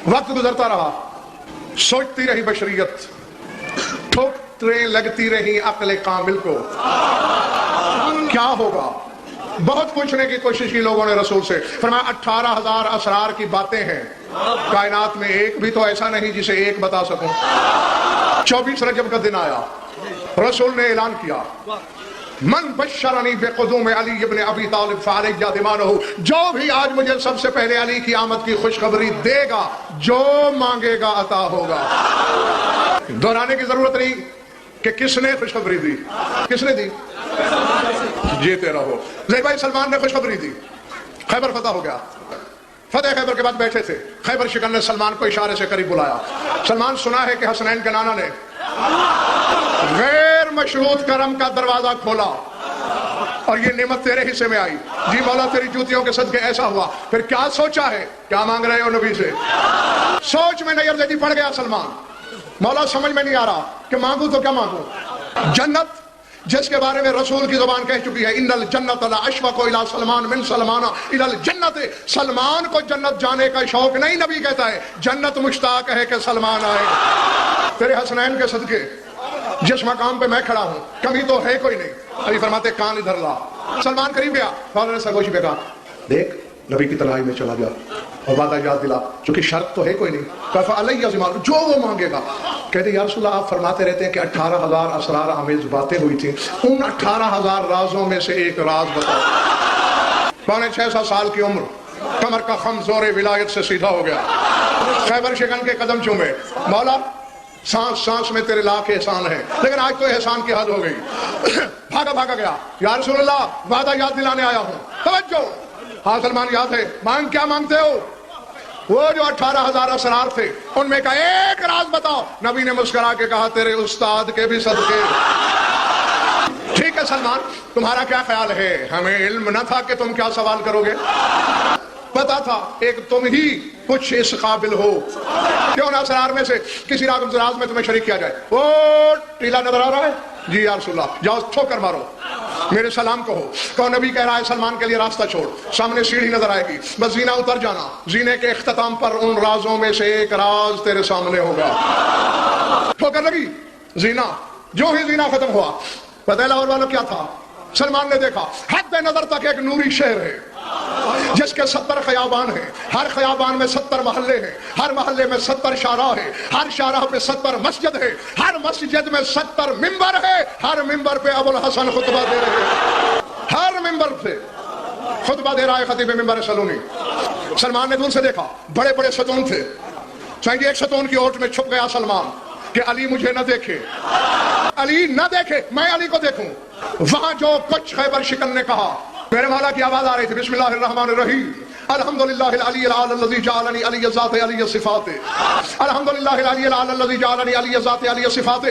وقت گزرتا رہا، سوچتی رہی بشریت، ٹھوکریں لگتی رہی عقل کامل کو، کیا ہوگا؟ بہت پوچھنے کی کوشش کی لوگوں نے رسول سے، فرمایا 18,000 اسرار کی باتیں ہیں کائنات میں، ایک بھی تو ایسا نہیں جسے ایک بتا سکوں۔ 24 رجب کا دن آیا، رسول نے اعلان کیا، من بشرنی بقدوم علی ابن ابی طالب فعلی ضمانہ، جو بھی آج مجھے سب سے پہلے علی کی آمد کی خوشخبری دے گا، جو مانگے گا عطا ہوگا۔ دہرانے کی ضرورت نہیں کہ کس نے خوشخبری دی، کس نے دی؟ جیتے رہو۔ زید بھائی سلمان نے خوشخبری دی، خیبر فتح ہو گیا۔ فتح خیبر کے بعد بیٹھے تھے، خیبر شکن نے سلمان کو اشارے سے قریب بلایا۔ سلمان سنا ہے کہ حسنین کے نانا نے غیر مشروط کرم کا دروازہ کھولا اور یہ نعمت تیرے حصے میں آئی۔ جی مولا تیری جوتیوں کے صدقے ایسا ہوا۔ پھر کیا سوچا ہے؟ کیا مانگ رہے ہو نبی سے؟ سوچ میں نیر زیدی پڑ گیا سلمان، مولا سمجھ میں نہیں آ رہا کہ مانگوں تو کیا مانگوں۔ جنت جس کے بارے میں رسول کی زبان کہہ چکی ہے، ان الجنت لاشفق الی سلمان من سلمان الی الجنت، سلمان کو جنت جانے کا شوق نہیں، نبی کہتا ہے جنت مشتاق ہے کہ سلمان آئے۔ تیرے حسنین کے صدقے جس مقام پہ میں کھڑا ہوں کمی تو ہے کوئی نہیں۔ ابھی فرماتے کان ادھر لا۔ سلمان قریب گیا، فاضل نے سرگوشی پہ کہا دیکھ نبی کی تنہائی میں چلا گیا اور وعدہ یاد دلا، چونکہ شرط تو ہے کوئی نہیں، کہا علیہ ضمانہ، جو وہ مانگے گا۔ کہتے یا رسول اللہ آپ فرماتے رہتے ہیں کہ 18,000 اسرار آمیز باتیں ہوئی تھیں، ان 18,000 رازوں میں سے ایک راز بتاؤ۔ 5.5 سال کی عمر، کمر کا خم زور ولایت سے سیدھا ہو گیا، خیبر شکن کے قدم چومے، مولا سانس سانس میں تیرے لاکھ احسان ہیں، لیکن آج تو احسان کی حد ہو گئی۔ بھاگا بھاگا گیا، یا رسول اللہ وعدہ یاد دلانے آیا ہوں۔ توجہ، ہاں سلمان یاد ہے، مانگ کیا مانگتے ہو؟ وہ جو 18,000 اسرار تھے ان میں کا ایک راز بتاؤ۔ نبی نے مسکرا کے کہا تیرے استاد کے بھی صدقے۔ ٹھیک ہے سلمان، تمہارا کیا خیال ہے؟ ہمیں علم نہ تھا کہ تم کیا سوال کرو گے، پتا تھا ایک تم ہی کچھ اس قابل ہو، کیوں نہ اسرار میں سے کسی راز میں تمہیں شریک کیا جائے۔ وہ ٹیلا نظر آ رہا ہے؟ جی یا رسول اللہ، جاؤ ٹھوکر مارو، میرے سلام کہو، کہو نبی کہہ رہا ہے سلمان کے لیے راستہ چھوڑ، سامنے سیڑھی نظر آئے گی، بس زینہ اتر جانا، زینے کے اختتام پر ان رازوں میں سے ایک راز تیرے سامنے ہوگا۔ ٹھوکر لگی، زینہ جو ہی زینہ ختم ہوا، پتہ لاہور والوں کیا تھا؟ سلمان نے دیکھا حد نظر تک ایک نوری شہر ہے جس کے 70 خیابان ہیں، ہر خیابان میں 70 محلے ہیں، ہر محلے میں 70 شاہراہ ہیں، ہر شاہراہ پہ 70 مسجد ہے، ہر مسجد میں 70 ممبر ہے، ہر ممبر پہ ابو الحسن خطبہ دے رہے ہیں، ہر ممبر پہ خطبہ دے رہا ہے خطیب ممبر سلونی۔ سلمان نے دور سے دیکھا، بڑے بڑے ستون تھے، چاہیے ایک ستون کی اوٹ میں چھپ گیا سلمان کہ علی مجھے نہ دیکھے، علی نہ دیکھے، میں علی کو دیکھوں۔ وہاں جو کچھ خیبر شکن نے کہا، میرے مولا کی آواز آ رہی تھی، بسم اللہ الرحمن الرحیم، الحمدللہ العلی الاعلی الذی جعلنی علی الذات علی الصفات، الحمدللہ العلی الاعلی الذی جعلنی علی الذات علی الصفات،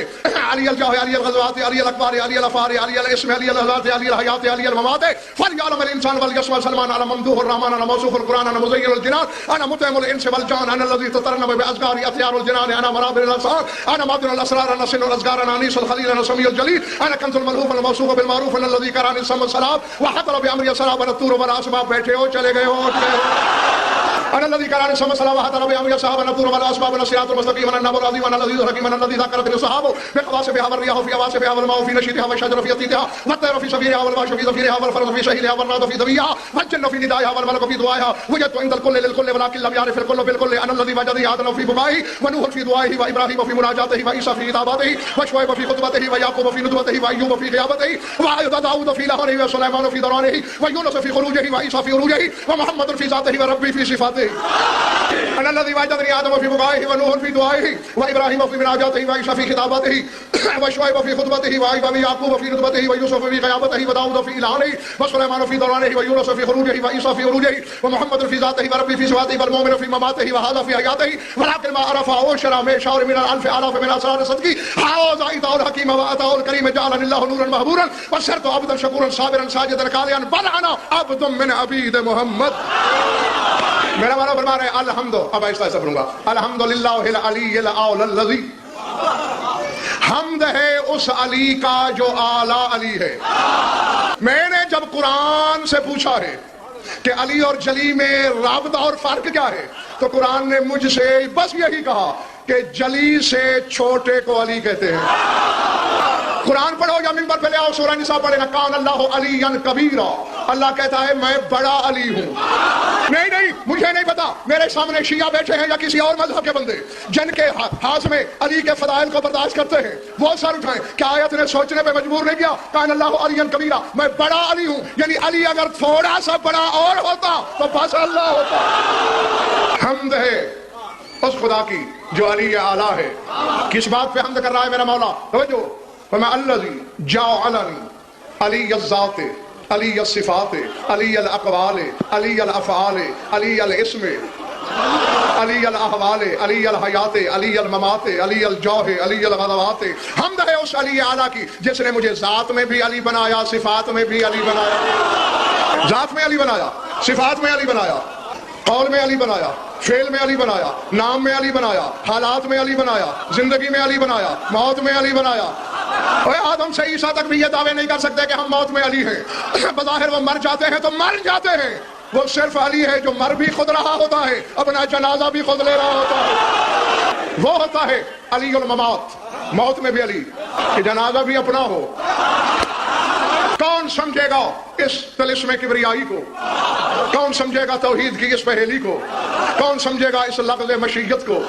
علی الجاہ علی الغزوات علی الاکبار علی الافار علی الاسم علی الذات علی الحیات علی الممات، فلیعلم الانسان وليسمع سلمان انا ممدوح الرحمن انا موصوف القرآن انا مزین الجنان انا مطعم الانس والجان انا الذی تطرنب باذکار اطیار الجنان انا مرابر الاسرار انا معدن الاسرار انا سن الازگار انا انیس الخلیل انا سمیع الجلیل انا کنز الملہوف انا موصوف بالمعروف انا الذی کرانی السم والسلام وحضر بامری السلام انا الطور والاسباب۔ بیٹھے ہو چلے گئے ہو انا الذي كان السماء والسلام وحضر بامر الصحاب النور والاسباب الصراط المستقيم انا النبي العظيم انا العزيز الحكيم انا الذي ذكرت الصحابه بقواسبها والرياح في اواسبها والماء في نشيدها والشجر في يطيتها والطير في سفيرها والماء في زفيرها والفرس في شهيلها والنار في ذبيها والجن في ندائها والملك في دعائها وجدت عند الكل للكل ولكن لم يعرف الكل بالكل انا الذي وجد آدم في بكائه ونوح في دعائه وابراهيم في مناجاته وعيسى في خطابته وشعيب في خطبته ويعقوب في ندوته وايوب في غيابته وايضا داود في لهره وسليمان في درانه ويونس في خروجه وعيسى في عروجه ومحمد في ذاته وربي في صفاته أنا الذي وجدني آدم في بكائه ونوح في دعائه وإبراهيم في مناجاته وعيسى في خطابته وشعيب في خطبته ويعقوب في ندبته ويوسف في غيابته وداود في إلهانه وسليمان في درانه ويونس في خروجه وعيسى في عروجه ومحمد في ذاته وربي في صفاته والمؤمن في مماته وهذا في حياته ولكن ما عرف أوشر من شعر من الألف آلاف من أسرار صدقي هذا إيتاء الحكيم وأتاه الكريم جعلني الله نورا مهبورا وصرت عبدا شكورا صابرا ساجدا خاليا بل أنا عبد من عبيد محمد۔ میرا مولا فرما رہے الحمد، اب ایسا ایسا پڑھوں گا، الحمدللہ العلی الاعلی الذی، حمد ہے اس علی کا جو اعلیٰ علی ہے۔ میں نے جب قرآن سے پوچھا ہے کہ علی اور جلی میں رابطہ اور فرق کیا ہے، تو قرآن نے مجھ سے بس یہی کہا کہ جلی سے چھوٹے کو علی کہتے ہیں۔ قرآن پڑھو یا منبر پہ لے آؤ، سورہ نساء پڑھے نا، کان اللہ علی کبیرا، اللہ کہتا ہے میں بڑا علی ہوں۔ نہیں مجھے نہیں پتا، میرے سامنے شیعہ بیٹھے ہیں یا کسی اور مذہب کے بندے جن کے ہاتھ میں علی کے فضائل کو برداشت کرتے ہیں، وہ سر اٹھائیں، کیا آیت نے سوچنے پہ مجبور نہیں کیا؟ کان اللہ علی کبیرا، میں بڑا علی ہوں، یعنی علی اگر تھوڑا سا بڑا اور ہوتا تو بس اللہ ہوتا۔ حمد ہے اس خدا کی جو علی اعلیٰ ہے۔ کس بات پہ حمد کر رہا ہے میرا مولا؟ توجہ، فما الذی جعلنی علی الذات، علی الصفات، علی الاقوال، علی الافعال، علی الاسم، علی الاحوال، علی الحیات، علی الممات، علی الجوہ، علی الغضوات۔ حمد ہے اس علی اعلیٰ کی جس نے مجھے ذات میں بھی علی بنایا، صفات میں بھی علی بنایا، ذات میں علی بنایا، صفات میں علی بنایا، قول میں علی بنایا، فعل میں علی بنایا، نام میں علی بنایا، حالات میں علی بنایا، زندگی میں علی بنایا، موت میں علی بنایا۔ اوے آدم سے عیسیٰ تک بھی یہ دعوے نہیں کر سکتے کہ ہم موت میں علی ہیں، بظاہر وہ مر جاتے ہیں تو مر جاتے ہیں، وہ صرف علی ہے جو مر بھی خود رہا ہوتا ہے، اپنا جنازہ بھی خود لے رہا ہوتا ہے، وہ ہوتا ہے علی الممات، موت میں بھی علی کہ جنازہ بھی اپنا ہو۔ کون سمجھے گا اس طلسم کبریائی کو؟ کون سمجھے گا توحید کی اس پہیلی کو؟ کون سمجھے گا اس لفظ مشیت کو؟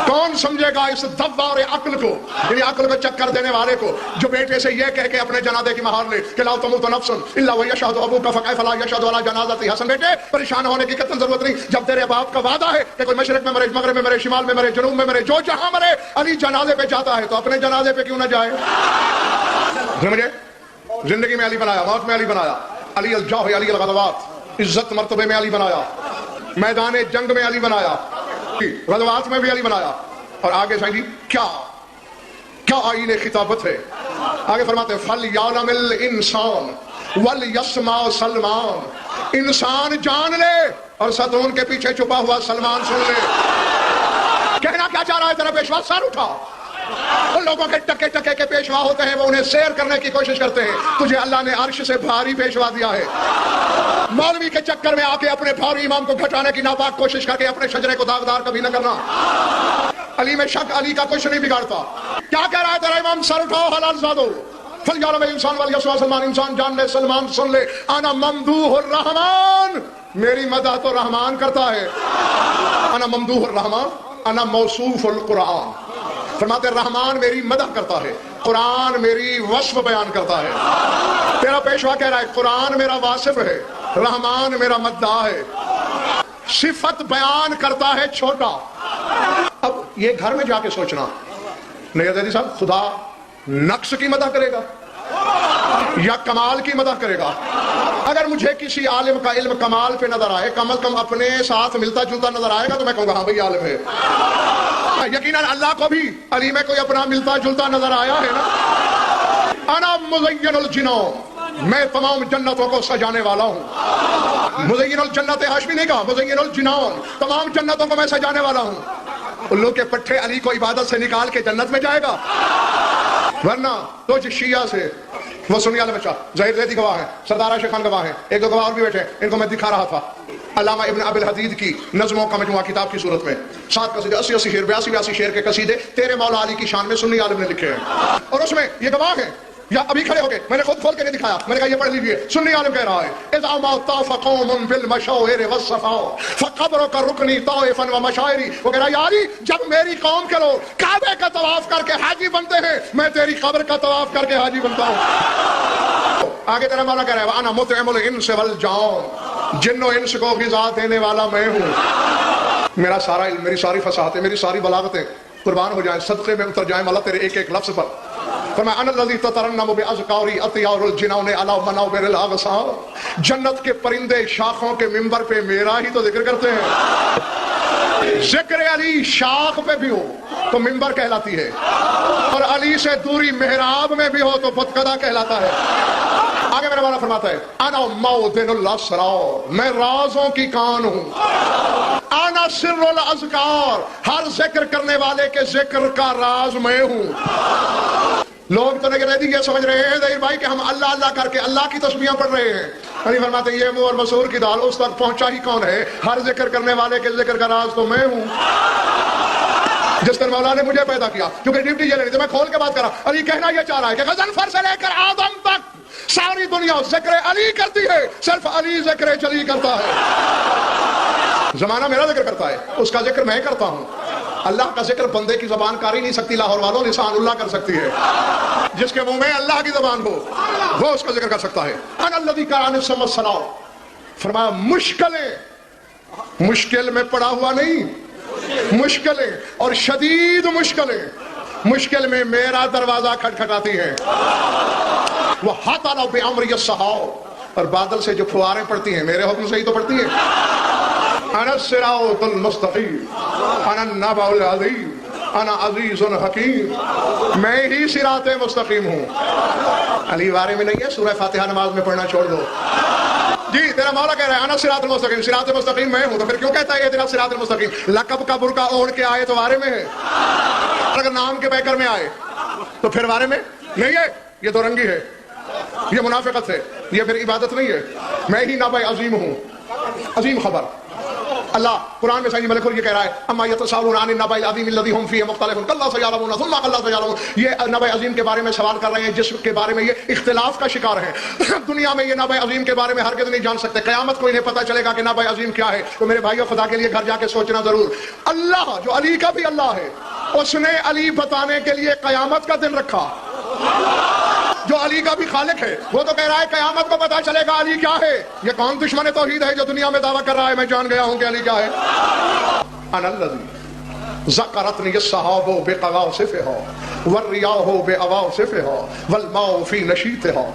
کون سمجھے گا اس دوار عقل کو، یعنی عقل کو چکر دینے والے کو، جو بیٹے سے یہ کہہ کے اپنے جنازے کی مہار لے کہ لا تموت نفس الا ویشهد ابوک فکیف لا یشهد علی جنازتہ حسن۔ بیٹے پریشان ہونے کی قطعاً ضرورت نہیں، جب تیرے باپ کا وعدہ ہے کہ کوئی مشرق میں مرے، مغرب میں مرے، شمال میں مرے، جنوب میں مرے، جو جہاں مرے، علی جنازے پہ جاتا ہے تو اپنے جنازے پہ کیوں نہ جائے؟ سمجھے؟ زندگی میں علی بنایا، موت میں علی بنایا، علی الجوہ، علی الغضوات، عزت مرتبے میں علی بنایا، میدان جنگ میں علی بنایا، غزوات میں بھی علی بنایا۔ اور آگے سائیں جی کیا آئین خطابت ہے، آگے فرماتے ہیں فَلْيَعْلَمِ الْإِنسَانُ وَلْيَسْمَعْ سلمان، انسان جان لے اور ستون کے پیچھے چھپا ہوا سلمان سن لے۔ کہنا کیا چاہ رہا ہے تیرا پیشوا؟ سر اٹھا۔ ان لوگوں کے ٹکے ٹکے کے پیشوا ہوتے ہیں، وہ انہیں سیر کرنے کی کوشش کرتے ہیں، تجھے اللہ نے عرش سے بھاری پیشوا دیا ہے۔ مولوی کے چکر میں آ کے اپنے بھاری امام کو گھٹانے کی ناپاک کوشش کر کے اپنے شجرے کو داغدار کبھی نہ کرنا۔ علی میں شک علی کا کچھ نہیں بگاڑتا۔ کیا کہہ رہا ہے تیرا امام؟ سر اٹھاؤ حلال زادو، فَلْيَعْلَمِ الْإِنسَانُ وَلْيَسْمَعْ سلمان، انسان جان لے، سلمان سن لے، انا ممدوح الرحمن، میری مدح تو رحمان کرتا ہے، انا ممدوح الرحمن، انا موصوف القرآن۔ فرماتے رحمان میری مدح کرتا ہے، قرآن میری وصف بیان کرتا ہے۔ تیرا پیشوا کہہ رہا ہے قرآن میرا واصف ہے، رحمان میرا مداح ہے، صفت بیان کرتا ہے چھوٹا۔ اب یہ گھر میں جا کے سوچنا، نہیں عزیزی صاحب خدا نقص کی مدح کرے گا یا کمال کی مدح کرے گا؟ اگر مجھے کسی عالم کا علم کمال پہ نظر آئے، کم از کم اپنے ساتھ ملتا جلتا نظر آئے گا، تو میں کہوں گا ہاں بھئی عالم ہے۔ یقیناً اللہ کو بھی علی میں کوئی اپنا ملتا جلتا نظر آیا ہے نا۔ انا مزین الجنان، میں تمام جنتوں کو سجانے والا ہوں۔ مزین الجنت ہاشمی نہیں کہا، مزین الجنان، تمام جنتوں کو میں سجانے والا ہوں۔ الو کے پٹھے علی کو عبادت سے نکال کے جنت میں جائے گا؟ ورنہ تو شیعہ سے وہ سنی عالم شاہ ظاہر زیدی گواہ ہیں، سردار عاشق خان گواہ ہیں، ایک دو گواہ اور بھی بیٹھے، ان کو میں دکھا رہا تھا۔ علامہ ابن ابی الحدید کی نظموں کا مجموعہ کتاب کی صورت میں 7 قصیدے، 80 شعر، 82 شعر کے قصیدے تیرے مولا علی کی شان میں سنی عالم نے لکھے ہیں، اور اس میں یہ گواہ ہیں، یا ابھی کھڑے ہو گئے، میں نے خود کھول کے نہیں دکھایا، میں نے کہا یہ پڑھ لیجیے، سنی عالم کہہ رہا ہے اذا ما طاف قوم بالمشاعر والصفا فقبرك ركني طائفا ومشاعري، وہ کہہ رہا ہے یاری جب میری قوم کے لوگ کعبے کا طواف کر کے حاجی بنتے ہیں، میں تیری قبر کا طواف کر کے حاجی بنتا ہوں۔ آگے تیرا مولا کہہ رہا ہے وانا مطعم الانس والجان، جن و انس کو غذا دینے والا میں ہوں۔ میرا سارا علم، میری ساری فصاحتیں، میری ساری بلاغتیں قربان ہو جائیں، صدقے میں اتر جائیں مولا تیرے ایک ایک لفظ پر۔ فرمایا انا الذی تترنم باذکاری اطیار الجنان علی منابر الاغصان، جنت کے پرندے شاخوں کے منبر پہ میرا ہی تو ذکر کرتے ہیں۔ ذکر علی شاخ پہ بھی ہو تو منبر کہلاتی ہے، اور علی سے دوری محراب میں بھی ہو تو بتکدہ کہلاتا ہے۔ آگے میرا مولا فرماتا ہے انا موطن الاسرار، میں رازوں کی کان ہوں، انا سر الاذکار، ہر ذکر کرنے والے کے ذکر کا راز میں ہوں۔ لوگ تو نہیں یہ سمجھ رہے ہیں ظہیر بھائی کہ ہم اللہ اللہ کر کے اللہ کی تسبیحاں پڑھ رہے ہیں. علی فرماتے ہیں یہ منہ اور مسور کی دال اس تک پہنچا ہی کون ہے؟ ہر ذکر کرنے والے کے ذکر کا راز تو میں ہوں. جس طرح مولا نے مجھے پیدا کیا کیونکہ ڈیوٹی یہ لینی تھی میں کھول کے بات کر رہا ہوں. علی کہنا یہ چاہ رہا ہے کہ غضنفر سے لے کر آدم تک ساری دنیا ذکر علی کرتی ہے, صرف علی ذکر جلی کرتا ہے. زمانہ میرا ذکر کرتا ہے, اس کا ذکر میں کرتا ہوں. اللہ کا ذکر بندے کی زبان کاری نہیں سکتی, لاہور والوں لسان اللہ کر سکتی ہے. جس کے منہ میں اللہ کی زبان ہو وہ اس کا ذکر کر سکتا ہے. انا الذی کان السماء والصلاۃ, فرمایا مشکلیں, مشکل میں پڑا ہوا نہیں, مشکلیں اور شدید مشکلیں, مشکل میں میرا دروازہ کھٹکھٹاتی ہیں. وہ ہاتھ آنا بے امر السحاب, اور بادل سے جو فواریں پڑتی ہیں میرے حکم سے ہی تو پڑتی ہیں. انا الصراط المستقیم, انا النبأ العظیم, انا عزیز حکیم, میں ہی صراط مستقیم ہوں. علی بارے میں نہیں ہے, سورہ فاتحہ نماز میں پڑھنا چھوڑ دو. جی تیرا مولا کہہ رہا ہے انا صراط المستقیم, صراط مستقیم میں ہوں, تو پھر کیوں کہتا ہے یہ تیرا صراط المستقیم؟ لقب کا برقع اوڑھ کے آئے تو وارے میں ہے, اگر نام کے بیکر میں آئے تو پھر وارے میں نہیں ہے. یہ دو رنگی ہے, یہ منافقت ہے, یہ پھر عبادت نہیں ہے. میں ہی نبأ عظیم ہوں, عظیم خبر. اللہ قرآن میں سعید ملک یہ کہہ رہا ہے اما یتساءلون عن النبأ العظیم الذی هم فیہ مختلفون کلا سیعلمون ثم کلا سیعلمون. یہ نبأ عظیم کے بارے میں سوال کر رہے ہیں جس کے بارے میں یہ اختلاف کا شکار ہیں. دنیا میں یہ نبأ عظیم کے بارے میں ہرگز نہیں جان سکتے, قیامت کو انہیں پتہ چلے گا کہ نبأ عظیم کیا ہے. تو میرے بھائیو خدا کے لیے گھر جا کے سوچنا ضرور. اللہ جو علی کا بھی اللہ ہے, اس نے علی بتانے کے لیے قیامت کا دن رکھا. جو علی کا بھی خالق ہے وہ تو کہہ رہا ہے قیامت کو پتا چلے گا علی کیا ہے. یہ کون دشمن توحید ہے جو دنیا میں دعویٰ کر رہا ہے میں جان گیا ہوں کہ علی کیا ہے. انا الذی ذکرتنی الصحاب بقواصفها والریاح بأواصفها والماء في نشیطها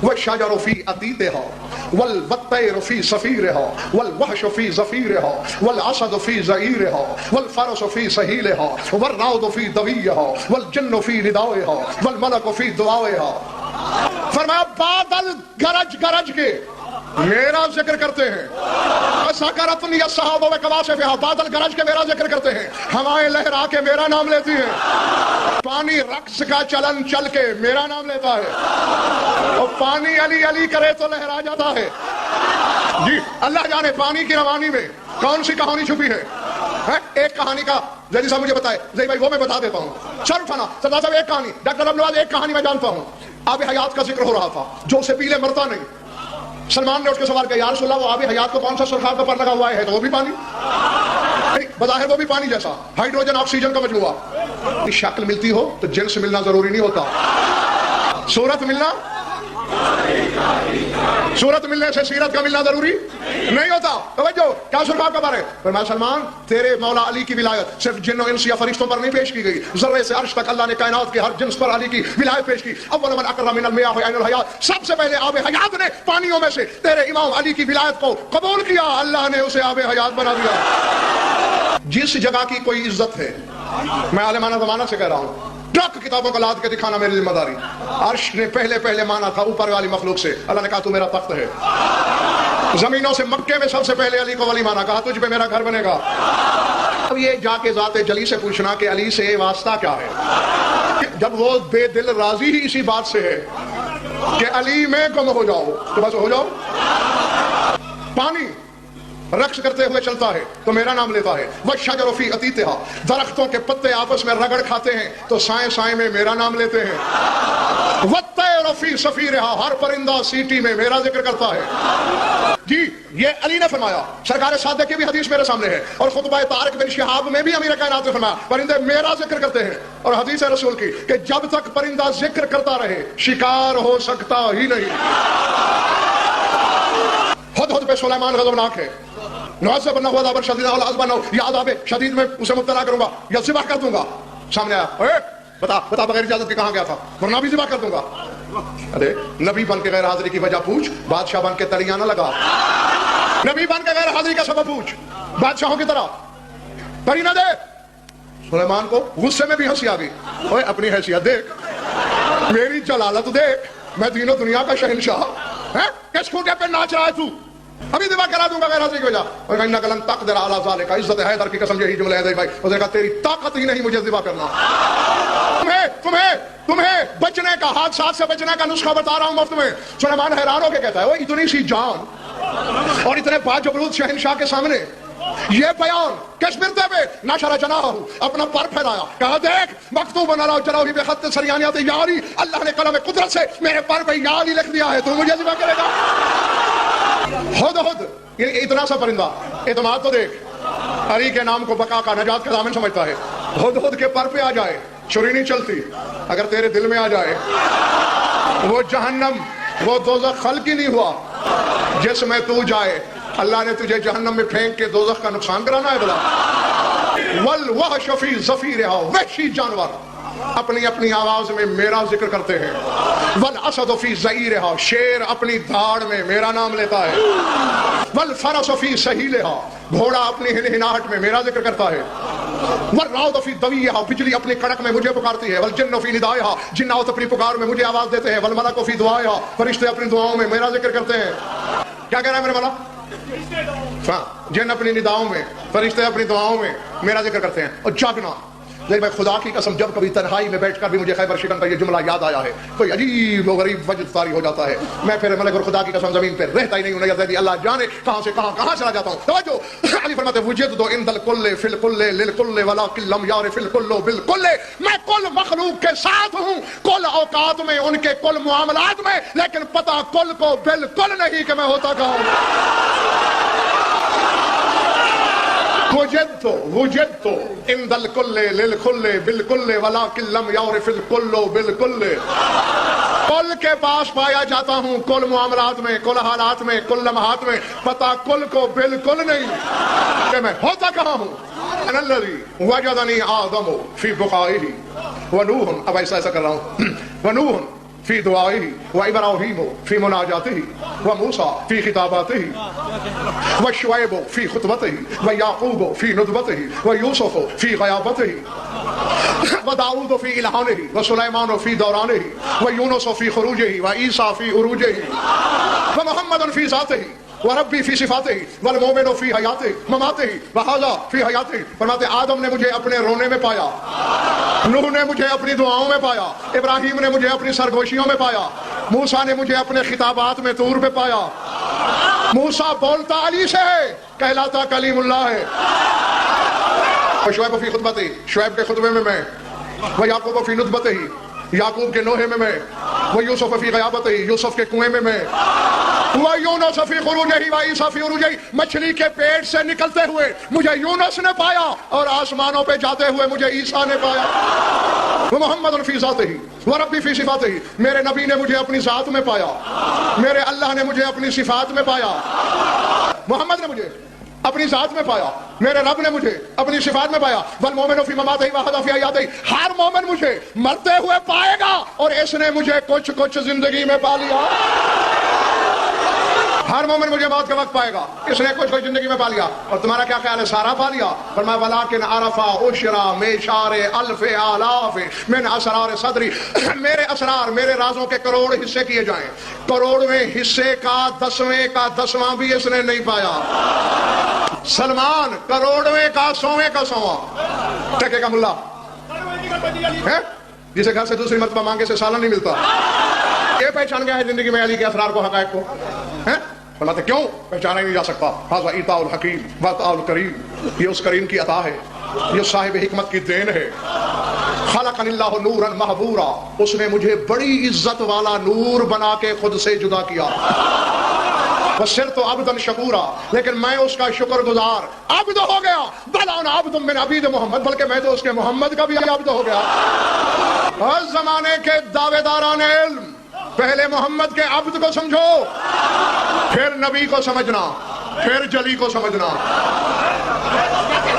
والشجر في عتیتها والطیر في صفیرها والوحش في زفیرها والاسد في زئیرها والفرس في سہیلها والراود في دویها والجن في ندائها والملک في دعائها. فرمایا بادل گرج گرج کے میرا ذکر کرتے ہیں. سکرتنی الصحاب بقواصفها, بادل گرج کے میرا ذکر کرتے ہیں, ہوائیں لہرا کے میرا نام لیتی ہیں, پانی رقص کا چلن چل کے میرا نام لیتا ہے, اور پانی علی علی کرے تو لہرا جاتا ہے. جی اللہ جانے پانی کی روانی میں کون سی کہانی چھپی ہے. ایک کہانی کا زیدی صاحب مجھے بتائے, زیدی بھائی وہ میں بتا دیتا ہوں. شرف تھا نا سردار صاحب, ایک کہانی ڈاکٹر عبد الواحد, ایک کہانی میں جانتا ہوں. آب حیات کا ذکر ہو رہا تھا, جو اسے پی لے مرتا نہیں. سلمان نے اٹھ کے سوال کیا یا رسول اللہ وہ آب حیات کو کون سا سرخاب کا پر لگا ہوا ہے, تو وہ بھی پانی, بظاہر وہ بھی پانی جیسا ہائیڈروجن آکسیجن کا مجموعہ. شکل ملتی ہو تو جنس ملنا ضروری نہیں ہوتا, صورت ملنا, صورت ملنے سے سیرت کا ملنا ضروری نہیں ہوتا. توجہ, کیا سرخاب کا بار ہے؟ فرمایا سلمان تیرے مولا علی کی ولایت صرف جن و انس یا فرشتوں پر نہیں پیش کی گئی, ذرے سے عرش تک اللہ نے کائنات کے ہر جنس پر علی کی ولایت پیش کی. اول من اکرم من المیاہ عین الحیات, سب سے پہلے آب حیات نے پانیوں میں سے تیرے امام علی کی ولایت کو قبول کیا, اللہ نے اسے آب حیات بنا دیا. جس جگہ کی کوئی عزت ہے, میں عالمانہ زمانہ سے کہہ رہا ہوں, ٹرک کتابوں کو لاد کے دکھانا میری ذمہ داری. عرش نے پہلے مانا تھا اوپر والی مخلوق سے, اللہ نے کہا تو میرا تخت ہے. زمینوں سے مکے میں سب سے پہلے علی کو ولی مانا, کہا تجھ پہ میرا گھر بنے گا. اب یہ جا کے ذات جلی سے پوچھنا کہ علی سے واسطہ کیا ہے, جب وہ بے دل راضی ہی اسی بات سے ہے کہ علی میں گم ہو جاؤ تو بس ہو جاؤ. پانی رقص کرتے ہوئے چلتا ہے تو میرا نام لیتا ہے. والشجر فی عتیتها, درختوں کے پتے آپس میں رگڑ کھاتے ہیں تو سائیں سائیں میں میرا نام لیتے ہیں. والطیر فی صفیرها, ہر پرندہ سیٹی میں میرا ذکر کرتا ہے. جی یہ علی نے فرمایا, سرکار صادق کی بھی حدیث میرے سامنے ہے, اور خطبہ طارق بن شہاب میں بھی امیر کائنات نے فرمایا پرندے میرا ذکر کرتے ہیں. اور حدیث رسول کی کہ جب تک پرندہ ذکر کرتا رہے شکار ہو سکتا ہی نہیں. ہدہد پہ سلیمان غضبناک ہے, یاد آبے شدید میں اسے مبتلا کروں گا یا ذبح کر دوں گا. سامنے آیا, بتا بغیر اجازت کے کہاں گیا تھا, ورنہ بھی ذبح کر دوں گا. ارے نبی بن کے غیر حاضری کی وجہ پوچھ, بادشاہ بن کے تلیاں نہ لگا. نبی بن کے غیر حاضری کا سبب پوچھ, بادشاہوں کی طرح پری نہ دے. سلیمان کو غصے میں بھی ہنسی آ گئی, اوے اپنی حیثیت دیکھ, میری جلالت دیکھ, میں دین و دنیا کا شہنشاہ, کس کھوٹے پہ ناچ رہا ہے تو, ابھی دفاع کرا دوں گا غیر حاضری کی وجہ. اور انک لن تقدر علی ذلک، عزت حیدر کی قسم یہی جملہ ہے بھائی. اس نے کہا تیری طاقت ہی نہیں مجھے ذبح کرنا. تمہیں بچنے کا، حادثات سے بچنے کا نسخہ بتا رہا ہوں مفت میں. سلیمان حیران ہو کے کہتا ہے وہ اتنی سی جان اور اتنے باجبروت شہنشاہ کے سامنے یہ بیان کس مرتے میں نشر جناح، اپنا پر پھیلایا، کہا دیکھ مکتوب نہ جلاؤ ہی بے خط سریانیات یاری، اللہ نے قلم قدرت سے میرے پر پہ یاری لکھ دیا ہے، تو مجھے ذبح کرے گا. ہدہد یہ اتنا سا پرندہ، اعتماد تو دیکھ، علی کے نام کو بقا کا، نجات کا ضامن سمجھتا ہے. ہدہد کے پر پہ آ جائے، چھری نہیں چلتی. اگر تیرے دل میں آ جائے وہ جہنم، وہ دوزخ خلق ہی نہیں ہوا جس میں تو جائے. اللہ نے تجھے جہنم میں پھینک کے دوزخ کا نقصان کرانا ہے بلا. والوحش فی زفیرہا، وحشی جانور اپنی اپنی آواز میں میرا ذکر کرتے ہیں. والاسد فی زئیرہا، شیر اپنی دھاڑ میں میرا نام لیتا ہے. والفرس فی سہیلہا، گھوڑا اپنی ہنہناہٹ میں میرا ذکر کرتا ہے. والرعد فی دویہا، بجلی اپنی کڑک میں مجھے پکارتی ہے. والجن فی ندائہا، جنات اپنی پکار میں مجھے آواز دیتے ہیں. والملک فی دعائہا، فرشتے اپنی دعاؤں میں میرا ذکر کرتے ہیں. کیا کہہ رہا ہے میرے مولا؟ ہاں، جن اپنی نداؤں میں، فرشتے اپنی دعاؤں میں میرا ذکر کرتے ہیں. اور جاگنا، لیکن میں خدا کی قسم جب کبھی تنہائی میں بیٹھ کر بھی مجھے خیبر شکن کا یہ جملہ یاد آیا ہے، کوئی عجیب و غریب وجد طاری ہو جاتا ہے. میں پھر ملک اور خدا کی قسم زمین پہ رہتا ہی نہیں ہوں. نظر اللہ جانے کہاں سے کہاں چلا جاتا ہوں. توجہ، علی فرماتے وجدت عند الکل فی الکل للکل ولکن لم یعرف الکل بالکل. میں کل مخلوق کے ساتھ ہوں، کل اوقات میں، ان کے کل معاملات میں، لیکن پتہ کل کو بالکل نہیں کہ میں ہوتا کہاں ہوں. وجدت عند الکل للکل بالکل ولکن لم یعرف الکل بالکل. کل کے پاس پایا جاتا ہوں، کل معاملات میں، کل حالات میں، کل لمحات میں، پتہ کل کو بالکل نہیں کہ میں ہوتا کہاں ہوں. انا الذی وجدنی آدم فی بقائہ ونوح، اب ایسا کر رہا ہوں، ونوح فی دعائہ وابراہیم فی مناجاتہ وموسیٰ فی خطاباتہ وشعیب فی خطبتہ ویعقوب فی ندبتہ ویوسف فی غیابتہ وداؤد فی الہانہ وسلیمان فی دورانہ ویونس فی خروجہ وعیسیٰ فی عروجہ ومحمد فی ذاتہ وربی فی صفاتہ والمومن فی حیاتہ مماتہ وہذا فی حیاتہ. فرماتے آدم نے مجھے اپنے رونے میں پایا، نوح نے مجھے اپنی دعاؤں میں پایا، ابراہیم نے مجھے اپنی سرگوشیوں میں پایا، موسیٰ نے مجھے اپنے خطابات میں طور پہ پایا. موسیٰ بولتا علی سے ہے، کہلاتا کلیم اللہ ہے. شعیب فی خطبتہ، شعیب کے خطبے میں میں، ویعقوب فی ندبتہ، یعقوب کے نوحے میں میں، ویوسف فی غیابتہ، یوسف کے کنویں میں میں، ویونس فی خروجہ وعیسیٰ فی عروجہ. مچھلی کے پیٹ سے نکلتے ہوئے مجھے یونس نے پایا، اور آسمانوں پہ جاتے ہوئے مجھے عیسیٰ نے پایا. محمد فی ذاتہ وربی فی صفاتہ، میرے نبی نے مجھے اپنی ذات میں پایا، میرے اللہ نے مجھے اپنی صفات میں پایا. محمد نے مجھے اپنی ذات میں پایا، میرے رب نے مجھے اپنی صفات میں پایا. والمومن فی مماتہ وہذا فی حیاتہ، ہر مومن مجھے مرتے ہوئے پائے گا، اور اس نے مجھے کچھ زندگی میں پا لیا. ہر مومن مجھے موت کے وقت پائے گا، اس نے کچھ زندگی میں پا لیا. اور تمہارا کیا خیال ہے، سارا پا لیا؟ فرمایا ولیکن عرفا عشرا میشار الف آلاف من اسرار صدری. میرے اسرار، میرے رازوں کے کروڑ حصے کیے جائیں، کروڑویں حصے کا 10ویں کا 10واں بھی اس نے نہیں پایا. سلمان کروڑویں کا 100ویں کا 100واں ٹکے کا ملا ہے، جسے گھر سے دوسری مرتبہ مانگے سے سالن نہیں ملتا. یہ پہچان گیا ہے زندگی میں علی کے اسرار کو، حقائق کو. فرماتے کیوں پہچانا ہی نہیں جا سکتا؟ ھذا عطاء الحکیم وعطاء الکریم، یہ اس کریم کی عطا ہے، یہ صاحب حکمت کی دین ہے. خلقنی اللہ نورا محبورا، اس نے مجھے بڑی عزت والا نور بنا کے خود سے جدا کیا. وصرت عبدا شکورا، لیکن میں اس کا شکر گزار عبد ہو گیا. بل انا عبد من عبید محمد، بلکہ میں تو اس کے محمد کا بھی عبد ہو گیا. ہر زمانے کے دعوے داران علم، پہلے محمد کے عبد کو سمجھو، پھر نبی کو سمجھنا، پھر جلی کو سمجھنا.